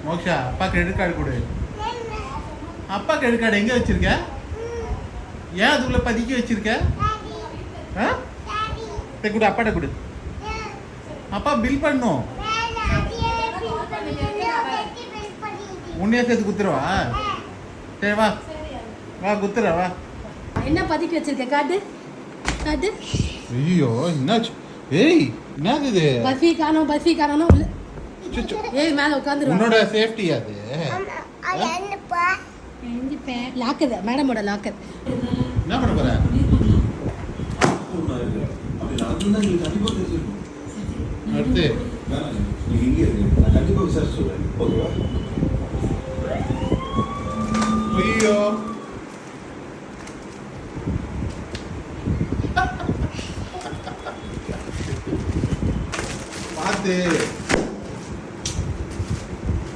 மோக்ஷா அப்பா credit card கொடு. அப்பா கிரெடிட் கார்டு எங்க வச்சிருக்க? ஏன் அதுக்குள்ள பதுக்கி வச்சிருக்க? கொடு, அப்பாட்ட கொடு. அப்பா பில் பண்ணும். உன்னையே சேர்த்து குத்துருவா? சரி வா வா குத்துற வா. என்ன பதுக்கி வச்சிருக்க? காட்டு காட்டு. ஐயோ என்னாச்சு? ஏய் என்னது இது? பர்ஃபி காணோம் உள்ள. ஏய் மேல உட்கார்ந்துரு. உன்னோட சேஃப்டி அது. அது என்னப்பா? இந்த லாக்கர் மேடமோட லாக்கர். என்ன பண்ண போற? அடுத்து ஐயோ